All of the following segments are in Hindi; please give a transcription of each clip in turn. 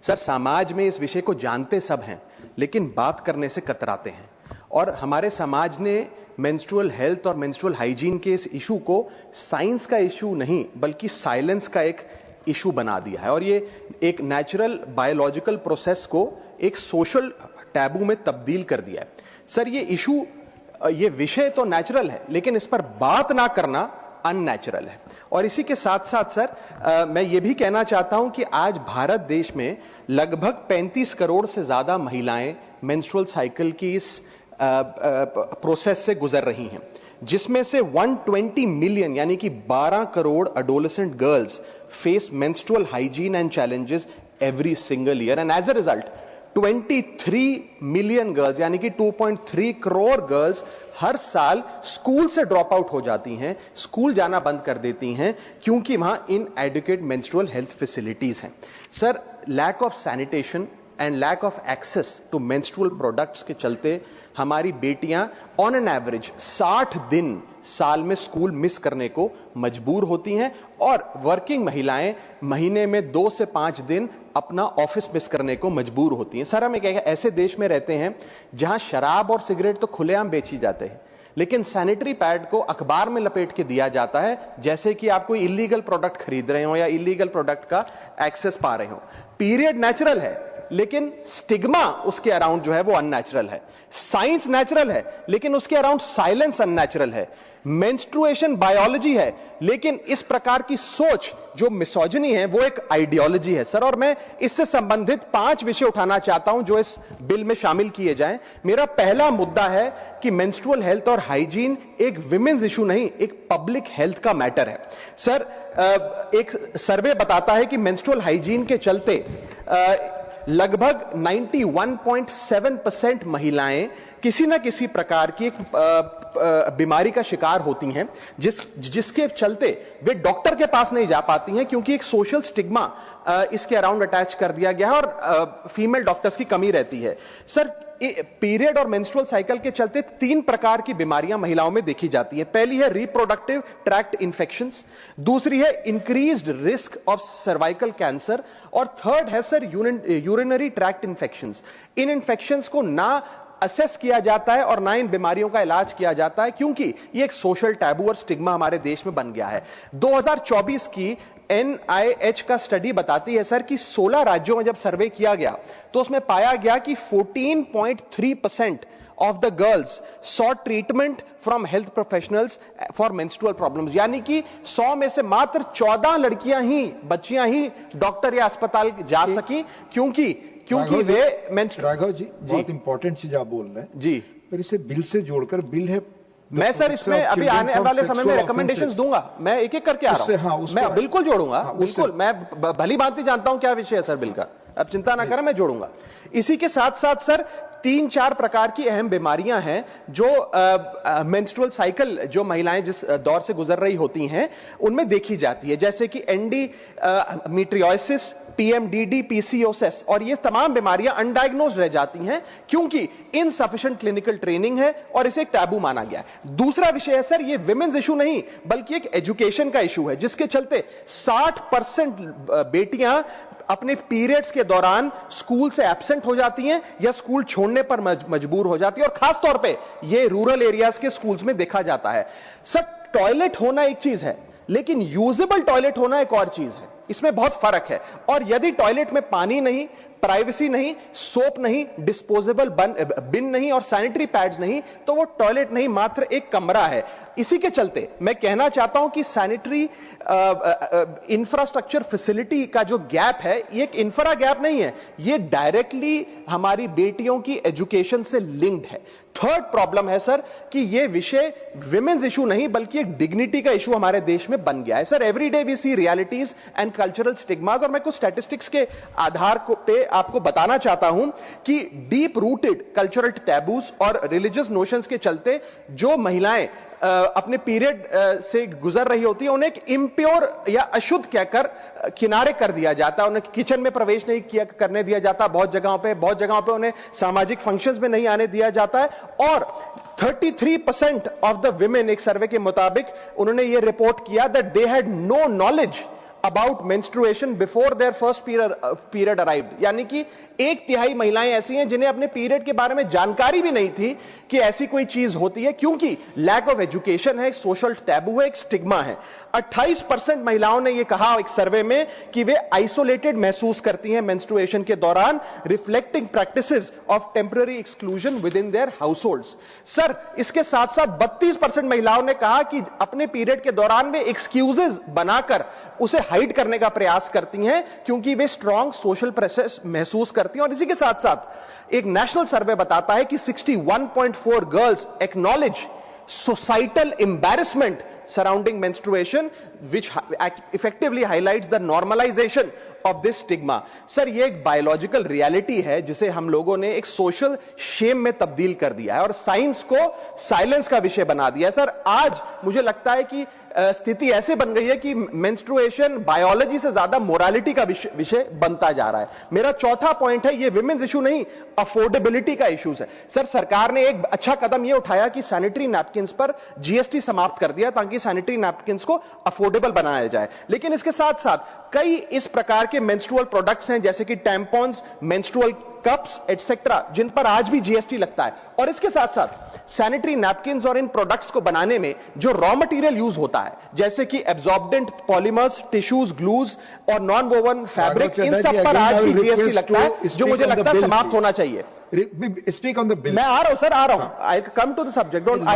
सर, समाज में इस विषय को जानते सब हैं, लेकिन बात करने से कतराते हैं। और हमारे समाज ने मेंस्ट्रुअल हेल्थ और मेंस्ट्रुअल हाइजीन के इस इशू को साइंस का इशू नहीं बल्कि साइलेंस का एक इशू बना दिया है, और ये एक नेचुरल बायोलॉजिकल प्रोसेस को एक सोशल टैबू में तब्दील कर दिया है। सर, ये इशू, ये विषय तो नेचुरल है, लेकिन इस पर बात ना करना अननेचुरल है। और इसी के साथ साथ सर मैं ये भी कहना चाहता हूं कि आज भारत देश में लगभग 35 करोड़ से ज्यादा महिलाएं मेंस्ट्रुअल साइकिल की इस प्रोसेस से गुजर रही हैं, जिसमें से 120 मिलियन यानी कि 12 crore adolescent girls face menstrual hygiene and challenges every single year, and as a result 23 million girls यानी कि 2.3 करोड़ गर्ल्स हर साल स्कूल से ड्रॉप आउट हो जाती हैं, स्कूल जाना बंद कर देती हैं, क्योंकि वहां इनएडिक्वेट मेंस्ट्रुअल हेल्थ फैसिलिटीज हैं। Sir, lack of sanitation and lack of access to menstrual products के चलते हमारी बेटियां ऑन एन एवरेज 60 दिन साल में स्कूल मिस करने को मजबूर होती हैं, और वर्किंग महिलाएं महीने में 2 से 5 दिन अपना ऑफिस मिस करने को मजबूर होती हैं। सर, हम एक ऐसे देश में रहते हैं जहां शराब और सिगरेट तो खुलेआम बेची जाते हैं, लेकिन सैनिटरी पैड को अखबार में लपेट के दिया जाता है जैसे कि आप कोई इलीगल प्रोडक्ट खरीद रहे हो या इलीगल प्रोडक्ट का एक्सेस पा रहे हो। पीरियड नेचुरल है, लेकिन स्टिग्मा उसके अराउंड जो है वो अननेचुरल है। साइंस नेचुरल है, लेकिन उसके अराउंड साइलेंस अननेचुरल है। मेंस्ट्रुएशन बायोलॉजी है, लेकिन इस प्रकार की सोच जो मिसोजिनी है वो एक आइडियोलॉजी है। सर, और मैं इससे संबंधित 5 विषय उठाना चाहता हूं जो इस बिल में शामिल किए जाएं। मेरा पहला मुद्दा है कि मेंस्ट्रुअल हेल्थ और हाइजीन एक विमेन्स इशू नहीं, एक पब्लिक हेल्थ का मैटर है। सर, एक सर्वे बताता है कि मेंस्ट्रुअल हाइजीन के चलते लगभग 91.7% महिलाएं किसी न किसी प्रकार की एक बीमारी का शिकार होती हैं, जिसके चलते वे डॉक्टर के पास नहीं जा पाती हैं, क्योंकि एक सोशल स्टिग्मा इसके अराउंड अटैच कर दिया गया है और फीमेल डॉक्टर्स की कमी रहती है। सर, पीरियड और मेंस्ट्रुअल साइकिल के चलते 3 प्रकार की बीमारियां महिलाओं में देखी जाती हैं। पहली है रिप्रोडक्टिव ट्रैक्ट इंफेक्शंस, दूसरी है increased risk of cervical cancer, और थर्ड है सर यूरिनरी ट्रैक्ट इंफेक्शंस। इन इंफेक्शंस को ना असेस किया जाता है और ना इन बीमारियों का इलाज किया जाता है, क्योंकि ये एक सोशल टैबू और स्टिग्मा हमारे देश में बन गया है। 2024 की NIH का स्टडी बताती है सर कि 16 राज्यों में जब सर्वे किया गया तो उसमें पाया गया कि 14.3% of the girls saw treatment from health professionals for menstrual problems, यानी कि 100 में से मात्र 14 लड़कियां ही, बच्चियां ही डॉक्टर या अस्पताल जा सकी, क्योंकि वे राघव जी बहुत इंपॉर्टेंट चीज आप बोल रहे हैं जी। पर इसे बिल से जोड़कर, बिल है, मैं सर इसमें अभी आने वाले समय में रिकमेंडेशंस दूंगा, मैं एक एक करके आ रहा हूं, मैं बिल्कुल जोड़ूंगा, बिल्कुल, मैं भली भांति जानता हूं क्या विषय है सर बिल का, अब चिंता ना करें, मैं जोड़ूंगा। इसी के साथ साथ सर 3-4 प्रकार की अहम बीमारियां हैं जो मेंस्ट्रुअल साइकिल, जो महिलाएं जिस दौर से गुजर रही होती हैं उनमें देखी जाती है, जैसे कि एंडोमेट्रियोसिस, PMDD, PCOS, और ये तमाम बीमारियां अनडायग्नोज्ड रह जाती हैं क्योंकि इनसफिशिएंट क्लिनिकल ट्रेनिंग है और इसे एक टैबू माना गया है। दूसरा विषय है सर, ये विमेन्स इशू नहीं बल्कि एक एजुकेशन का इशू है, जिसके चलते 60% बेटियां अपने पीरियड्स के दौरान स्कूल से एब्सेंट हो जाती हैं या स्कूल छोड़ने पर मजबूर हो जाती है, और खास तौर पे ये रूरल एरियाज के स्कूल्स में देखा जाता है। सर, टॉयलेट होना एक चीज है, लेकिन यूजेबल टॉयलेट होना एक और चीज है, इसमें बहुत फर्क है। और यदि टॉयलेट में पानी नहीं, प्राइवेसी नहीं, सोप नहीं, डिस्पोजेबल बिन नहीं और सैनिटरी पैड्स नहीं, तो वो टॉयलेट नहीं, मात्र एक कमरा है। इसी के चलते मैं कहना चाहता हूं कि सैनिटरी इंफ्रास्ट्रक्चर फैसिलिटी का जो गैप है, ये एक इंफ्रा गैप नहीं है, ये डायरेक्टली हमारी बेटियों की एजुकेशन से लिंक्ड है। थर्ड प्रॉब्लम है सर कि ये विषय विमेन्स इशू नहीं बल्कि एक डिग्निटी का इशू हमारे देश में बन गया है। Sir, everyday we see realities and cultural stigmas, और मैं कुछ स्टैटिस्टिक्स के आधार पे आपको बताना चाहता हूं कि डीप रूटेड कल्चरल टैबूज और रिलीजियस नोशंस के चलते जो महिलाएं अपने पीरियड से गुजर रही होती है, उन्हें एक इम्प्योर या अशुद्ध कहकर किनारे कर दिया जाता है, उन्हें किचन में प्रवेश नहीं करने दिया जाता, बहुत जगहों पे उन्हें सामाजिक फंक्शंस में नहीं आने दिया जाता है, और 33% ऑफ द विमेन, एक सर्वे के मुताबिक उन्होंने ये रिपोर्ट किया that they had no knowledge about menstruation before their first period arrived. यानी कि 1/3 महिलाएं ऐसी हैं जिन्हें अपने पीरियड के बारे में जानकारी भी नहीं थी कि ऐसी कोई चीज होती है, क्योंकि लैक ऑफ एजुकेशन है, एक सोशल टैबू है, एक स्टिग्मा है। 28% महिलाओं ने यह कहा एक सर्वे में कि वे आइसोलेटेड महसूस करती हैं मेंस्ट्रुएशन के दौरान, reflecting practices of temporary exclusion with in their households. Sir, इसके साथ साथ 32% महिलाओं ने कहा कि अपने पीरियड के दौरान वे एक्सक्यूजेस बनाकर उसे हाइड करने का प्रयास करती हैं क्योंकि वे स्ट्रॉन्ग सोशल प्रेशर महसूस करती हैं। और इसी के साथ साथ एक नेशनल सर्वे बताता है कि 61.4 girls acknowledge societal embarrassment surrounding menstruation, which effectively highlights the normalization of this stigma. Sir, ये एक बायोलॉजिकल रियलिटी है जिसे हम लोगों ने एक सोशल शेम में तब्दील कर दिया है और साइंस को साइलेंस का विषय बना दिया है। सर, आज मुझे लगता है कि स्थिति ऐसे बन गई है कि मेंस्ट्रुएशन बायोलॉजी से ज्यादा मोरालिटी का विषय बनता जा रहा है। मेरा चौथा पॉइंट है, ये विमेंस इशू नहीं, अफोर्डेबिलिटी का इश्यूज है। सर, सरकार ने एक अच्छा कदम ये उठाया कि सैनिटरी नैपकिन्स पर जीएसटी समाप्त कर दिया ताकि सैनिटरी नैपकिन्स को अफोर्डेबल बनाया जाए। लेकिन इसके साथ साथ कई इस प्रकार के मेंस्ट्रुअल प्रोडक्ट्स हैं जैसे कि टैम्पॉन्स, मेंस्ट्रुअल कप्स एटसेट्रा, जिन पर आज भी जीएसटी लगता है। और इसके साथ साथ सैनिटरी नैपकिन्स और इन प्रोडक्ट्स को बनाने में जो रॉ मटेरियल यूज होता है जैसे कि एब्जॉर्बेंट पॉलीमर्स, टिश्यूज, ग्लूज और नॉन वोवन फैब्रिक, इन सब पर आज भी जीएसटी लगता है, जो मुझे लगता है समाप्त होना चाहिए। Speak on the bill. मैं आ रहा हूं सर, आ रहा हूं। I come to the subject. Don't I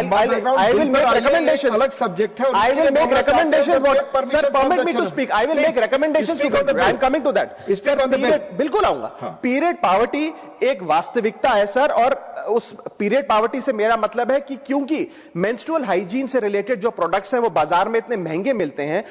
will make recommendations. अलग सब्जेक्ट है। I will make recommendations. Sir, permit me to speak. I will make recommendations. I am coming to that. Speak on the bill. बिल्कुल आऊंगा। पीरियड पावर्टी एक वास्तविकता है सर, और उस पीरियड पावर्टी से मेरा मतलब है कि क्योंकि मेंस्ट्रुअल हाइजीन से रिलेटेड जो प्रोडक्ट्स हैं वो बाजार में इतने महंगे मिलते हैं